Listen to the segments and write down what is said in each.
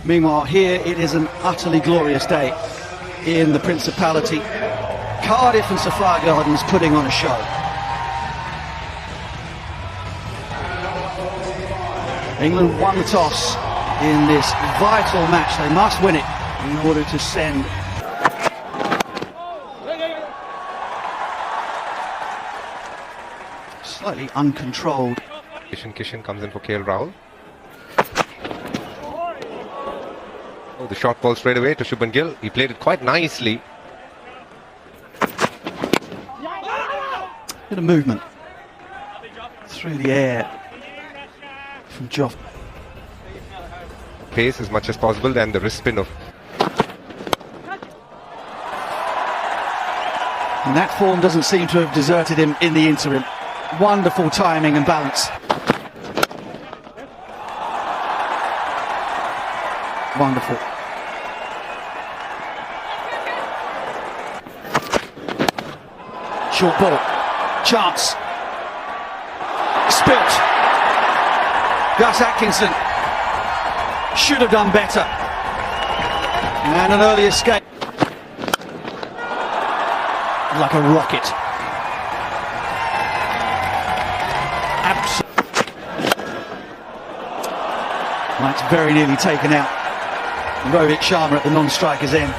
Meanwhile, here it is an utterly glorious day in the Principality. Cardiff and Sophia Gardens putting on a show. England won the toss in this vital match. They must win it in order to send. Slightly uncontrolled. Kishan comes in for KL Rahul. Oh, the short ball straight away to Shubman Gill. He played it quite nicely. Bit of movement through the air from Joff. Pace as much as possible, and the wrist spin of. And that form doesn't seem to have deserted him in the interim. Wonderful timing and balance. Wonderful. Short ball. Chance. Spilt. Gus Atkinson should have done better. And an early escape. Like a rocket. That's very nearly taken out. Rohit Sharma at the non-striker's end.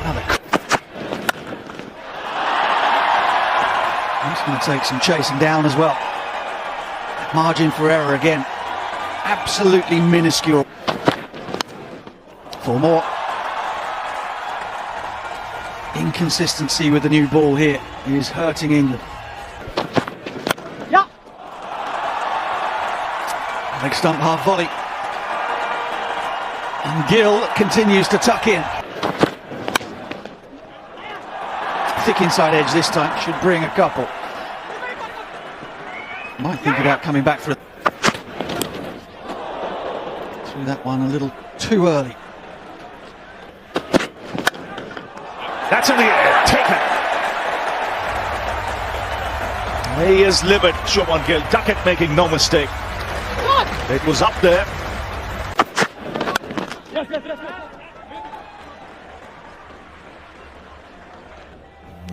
Another. He's going to take some chasing down as well. Margin for error again. Absolutely minuscule. 4 more. Inconsistency with the new ball here is hurting England. Leg stump half volley. And Gill continues to tuck in. Thick inside edge this time, should bring a couple. Might think about coming back for it. Threw that one a little too early. That's in the air, taken. He is livid, Shubman Gill. Duckett making no mistake. It was up there.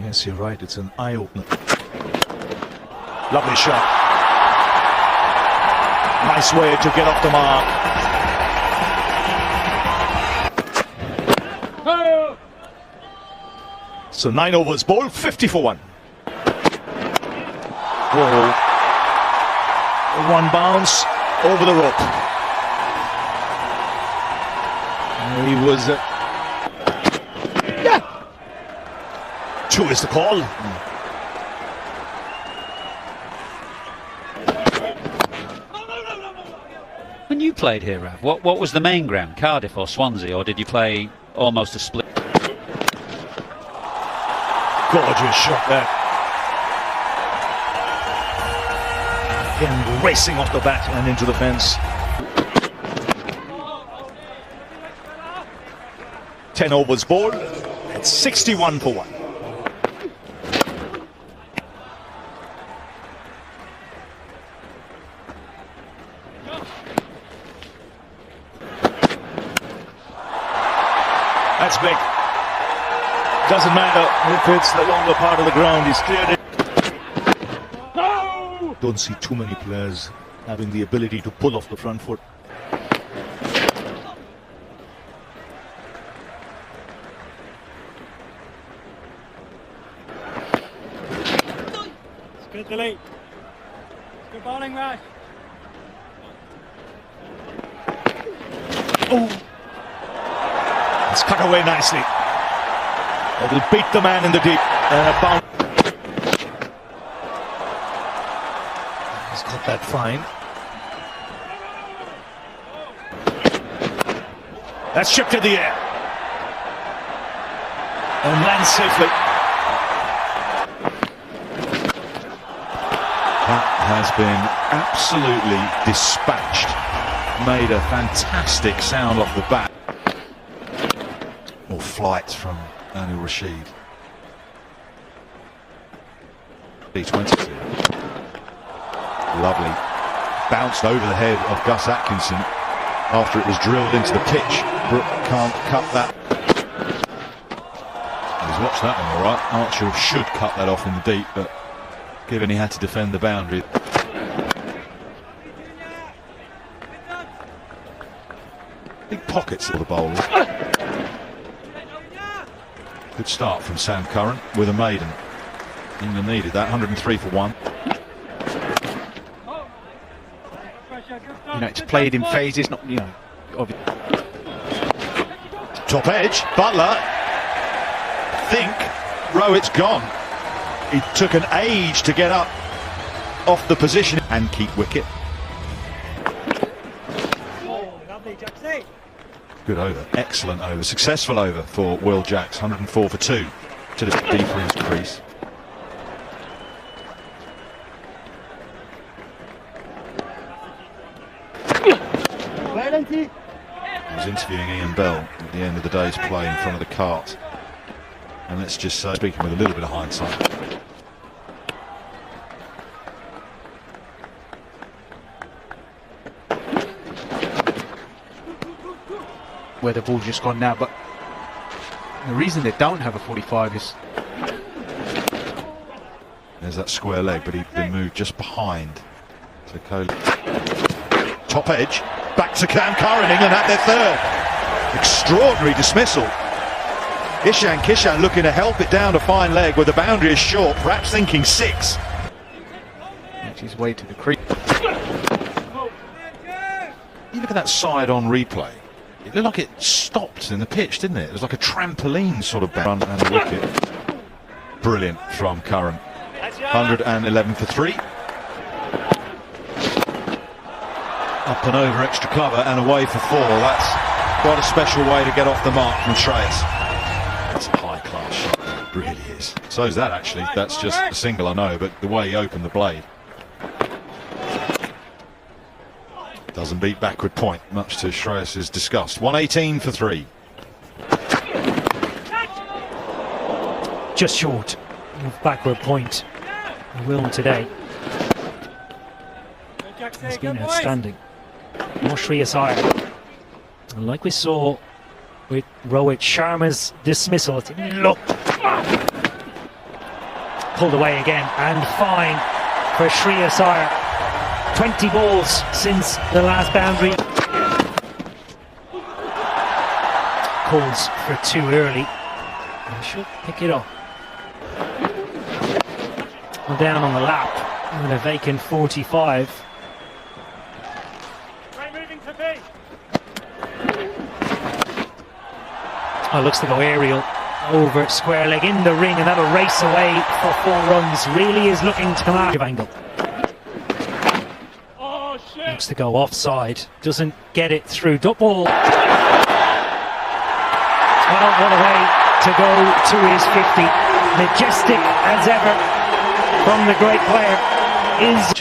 Yes, you're right. It's an eye-opener. Lovely shot. Nice way to get off the mark. So 9 overs bowled, 50 for 1. Whoa. One bounce. Over the rope. He was. Yeah. 2 is the call. When you played here, Rav, what was the main ground, Cardiff or Swansea, or did you play almost a split? Gorgeous shot there. Again, racing off the bat and into the fence. 10 overs bowled. It's 61 for 1. That's big. Doesn't matter if it's the longer part of the ground. He's cleared it. Don't see too many players having the ability to pull off the front foot. It's good delete. Good bowling, Rash. Oh! It's cut away nicely. It will beat the man in the deep. And a bounce. He's got that fine. That's shipped in the air. And lands safely. That has been absolutely dispatched. Made a fantastic sound off the bat. More flights from Anil Rashid. B22. Lovely. Bounced over the head of Gus Atkinson. after it was drilled into the pitch. Brook can't cut that. He's watched that one all right. Archer should cut that off in the deep, but given he had to defend the boundary. Big pockets of the bowlers. Good start from Sam Curran with a maiden. England needed that. 103 for 1. You know, it's played in phases, not, you know, obviously. Top edge, Butler. Think Rowett's gone. He took an age to get up off the position and keep wicket. Good over, excellent over, successful over for Will Jacks. 104 for 2 to the deeper his crease. He was interviewing Ian Bell at the end of the day's play in front of the cart. And let's just say, speaking with a little bit of hindsight, where the ball's just gone now, but the reason they don't have a 45 is there's that square leg, but he'd been moved just behind. So Kohli. Top edge, back to Cam Curran, England at their third. Extraordinary dismissal. Ishan Kishan looking to help it down to fine leg where the boundary is short, perhaps thinking 6. makes his way to the crease. You look at that side on replay. It looked like it stopped in the pitch, didn't it? It was like a trampoline sort of run and a wicket. Brilliant from Curran. 111 for 3. Up and over extra cover and away for 4. That's quite a special way to get off the mark from Shreyas. That's a high class shot, it really is. So is that actually. That's just a single, I know, but the way he opened the blade. Doesn't beat backward point, much to Shreyas' disgust. 118 for 3. Just short of backward point. Will today has been outstanding. More Shreyas Iyer. And like we saw with Rohit Sharma's dismissal, look, pulled away again and fine for Shreyas Iyer. 20 balls since the last boundary. Calls for too early. And should pick it up. Well, down on the lap with a vacant 45. Oh, looks to go aerial over square leg in the ring, and that'll race away for 4 runs. Really is looking to come out of angle. Looks to go offside, doesn't get it through. Double. Well, what a way to go to his 50. Majestic as ever from the great player is.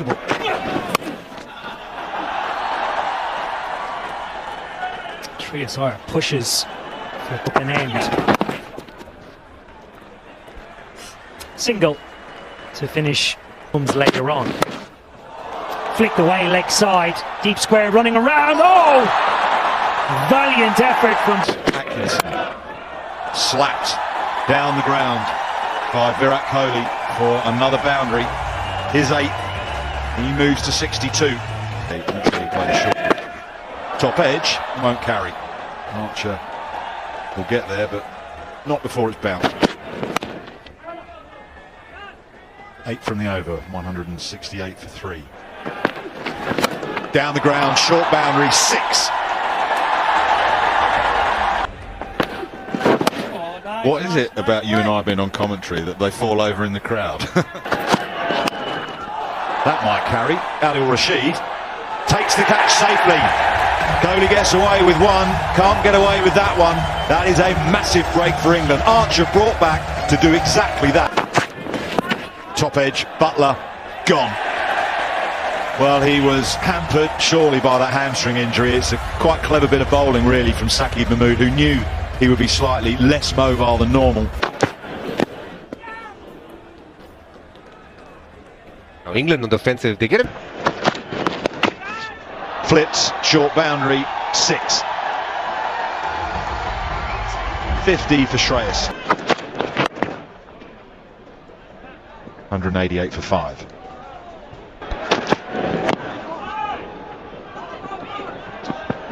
Shreyas Iyer pushes for an end. Single to finish comes later on. Flicked away leg side, deep square running around. Oh! Valiant effort from Atkinson. Slapped down the ground by Virat Kohli for another boundary. His 8. He moves to 62. Top edge, won't carry. Archer will get there, but not before it's bounced. 8 from the over, 168 for 3. Down the ground, short boundary, 6. What is it about you and I being on commentary that they fall over in the crowd? That might carry. Adil Rashid takes the catch safely. Kohli gets away with 1, can't get away with that one. That is a massive break for England. Archer brought back to do exactly that. Top edge, Butler, gone. Well, he was hampered surely by that hamstring injury. It's a quite clever bit of bowling really from Saqib Mahmood, who knew he would be slightly less mobile than normal. Now England on the offensive, they get him. Flips, short boundary, 6. 50 for Shreyas. 188 for 5.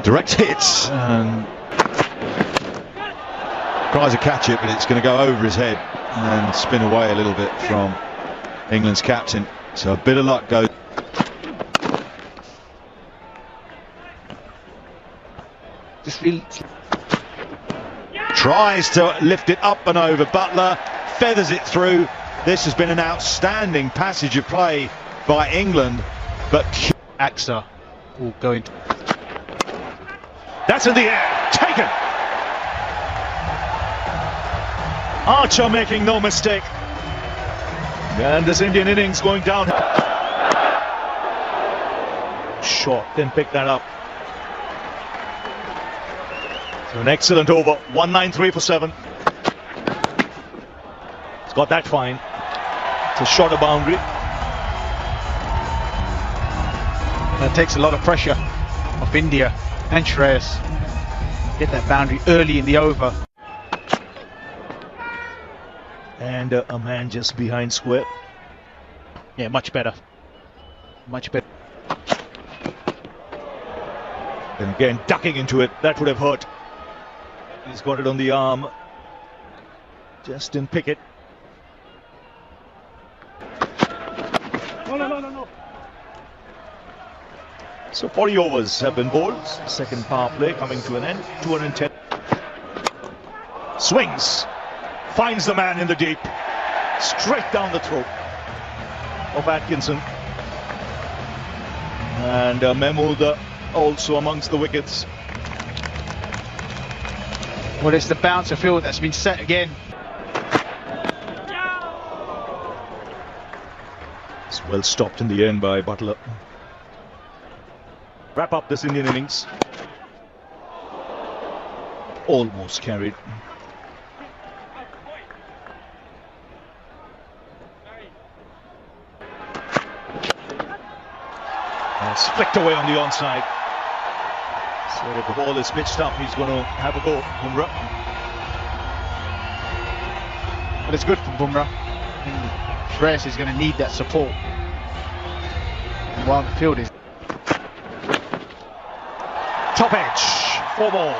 Direct hits and tries to catch it, but it's going to go over his head and spin away a little bit from England's captain. So a bit of luck goes. Tries to lift it up and over. Butler feathers it through. This has been an outstanding passage of play by England, but AXA will go into. That's in the air. Taken. Archer making no mistake. And this Indian innings going down. Short, didn't pick that up. So an excellent over. 193 for 7. It's got that fine. It's a shorter boundary. That takes a lot of pressure off India and Shreyas. Get that boundary early in the over. And a man just behind square. Yeah, much better. Much better. And again, ducking into it. That would have hurt. He's got it on the arm. Just didn't pick it. No. So 40 overs have been bowled. Second power play coming to an end. 210. Swings. Finds the man in the deep. Straight down the throat of Atkinson. And Mahmood also amongst the wickets. Well, it's the bouncer field that's been set again. It's well stopped in the end by Butler. Wrap up this Indian innings. Almost carried. It's flicked away on the onside. So if the ball is pitched up, he's going to have a go. Bumrah. But it's good for Bumrah. Shreyas is going to need that support. And while the field is Top edge. 4 ball.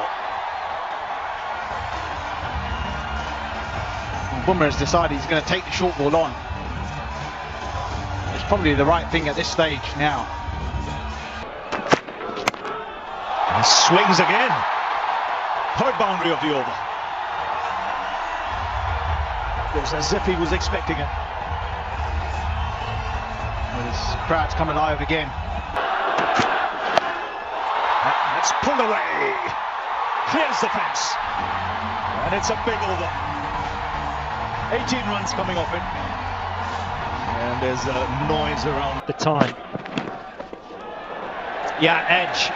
Bumrah has decided he's going to take the short ball on. It's probably the right thing at this stage now. And swings again. Third boundary of the over. It was as if he was expecting it. Well, his crowd's come alive again. It's pulled away. Clears the fence. And it's a big over. 18 runs coming off it. And there's a noise around The time. Yeah, edge.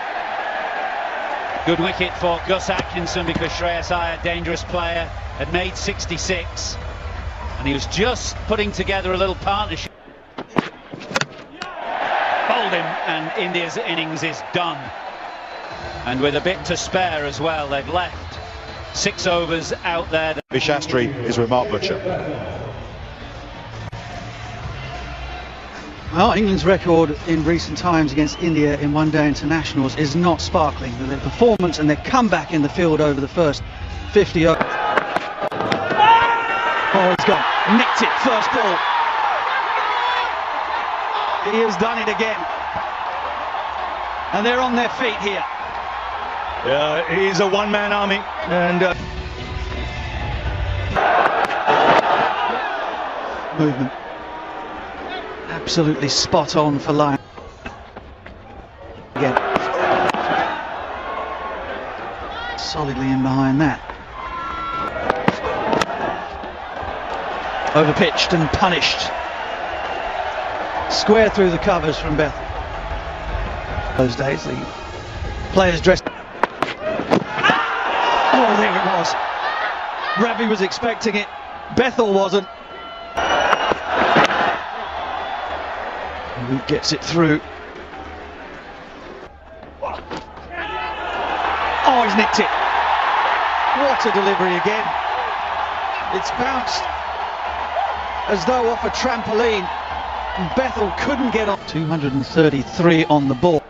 Good wicket for Gus Atkinson because Shreyas Iyer, dangerous player, had made 66. And he was just putting together a little partnership. Bowled him, and India's innings is done. And with a bit to spare as well, they've left 6 overs out there. Shastri is with Mark Butcher. Well, England's record in recent times against India in one-day internationals is not sparkling. Their performance and their comeback in the field over the first 50 overs. Oh, he's gone. Nicked it, first ball. He has done it again. And they're on their feet here. he's a one-man army. And movement. Absolutely spot on for Lyon. Again. Solidly in behind that. Overpitched and punished. Square through the covers from Bethel. Those days, the players dressed. Oh, there it was. Ravi was expecting it. Bethel wasn't. Who gets it through? Oh, he's nicked it. What a delivery again. It's bounced as though off a trampoline. Bethel couldn't get on. 233 on the ball.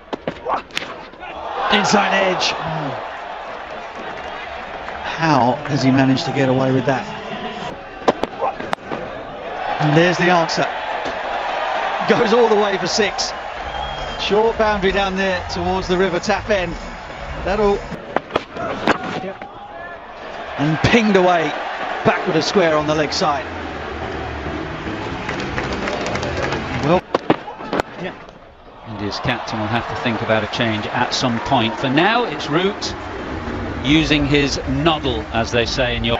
Inside edge. How has he managed to get away with that? And there's the answer. Goes all the way for 6. Short boundary down there towards the river tap end. That'll... And pinged away backward a square on the leg side. Well, India's captain will have to think about a change at some point. For now, it's Root using his noddle, as they say in your...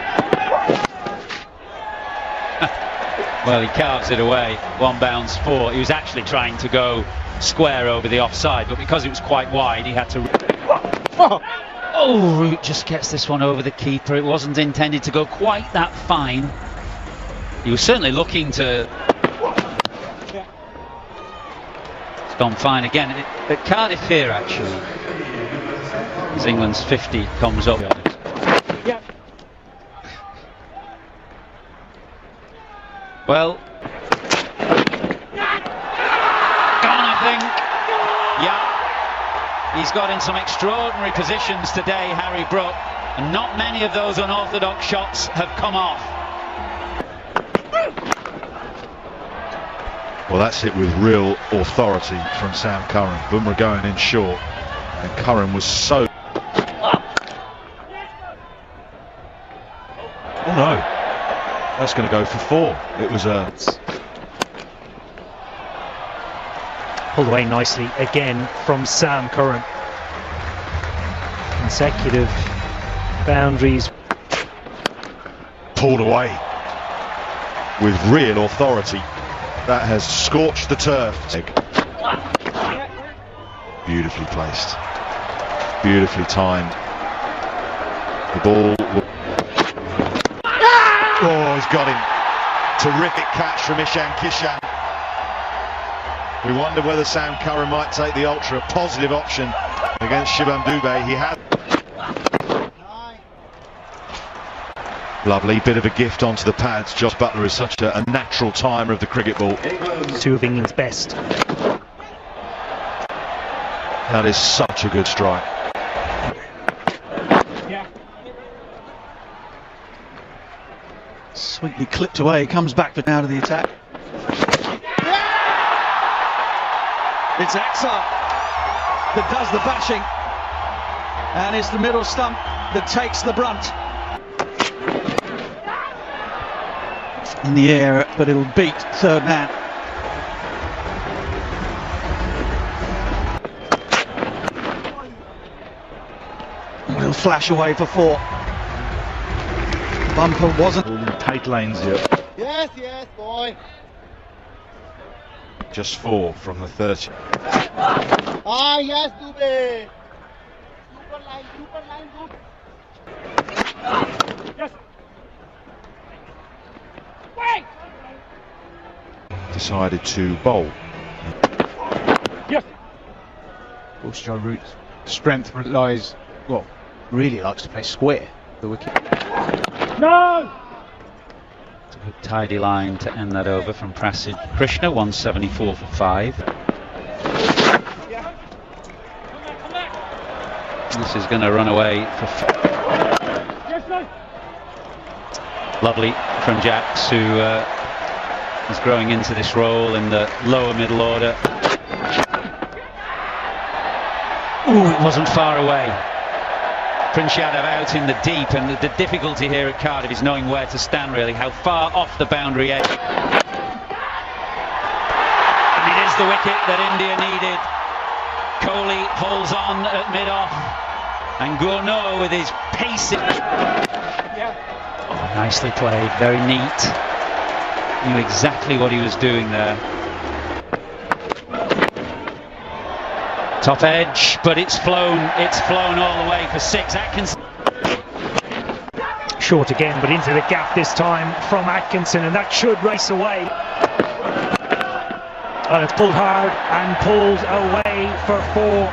Well, he carves it away. 1 bounce 4. He was actually trying to go square over the offside, but because it was quite wide, he had to... Oh, Root just gets this one over the keeper. It wasn't intended to go quite that fine. He was certainly looking to... It's gone fine again. At Cardiff here, actually, as England's 50 comes up. Well, gone, I think. Yeah, he's got in some extraordinary positions today, Harry Brook, and not many of those unorthodox shots have come off. Well, that's it with real authority from Sam Curran. Bumrah going in short, and Curran was so... Oh no, that's going to go for 4. It was a... Pulled away nicely again from Sam Curran. Consecutive boundaries. Pulled away with real authority. That has scorched the turf. Beautifully placed. Beautifully timed. The ball... Oh, he's got him. Terrific catch from Ishan Kishan. We wonder whether Sam Curran might take the ultra positive option against Shubham Dubey. He had... Lovely bit of a gift onto the pads. Josh Buttler is such a natural timer of the cricket ball. 2 of England's best. That is such a good strike. sweetly clipped away, comes back for now to the attack. It's Axar that does the bashing, and it's the middle stump that takes the brunt. In the air, but it'll beat third man. It'll flash away for four. Bumper wasn't all in tight lanes here. Yes, yes, boy. Just 4 from the 30. Ah, yes, Dubey. Super line, good. Yes. Wait. Decided to bowl. Yes. Course, Joe Root's strength lies, well, really likes to play square the wicket. No! It's a good tidy line to end that over from Prasid Krishna, 174 for 5. This is going to run away for lovely from Jacks, who is growing into this role in the lower middle order. Ooh, it wasn't far away. Prince Yadav out in the deep, and the difficulty here at Cardiff is knowing where to stand, really, how far off the boundary edge. And it is the wicket that India needed. Kohli holds on at mid-off, and Gurno with his pacing. Oh, nicely played, very neat. Knew exactly what he was doing there. Top edge, but it's flown all the way for 6. Atkinson. Short again, but into the gap this time from Atkinson, and that should race away. And it's pulled hard and pulled away for 4.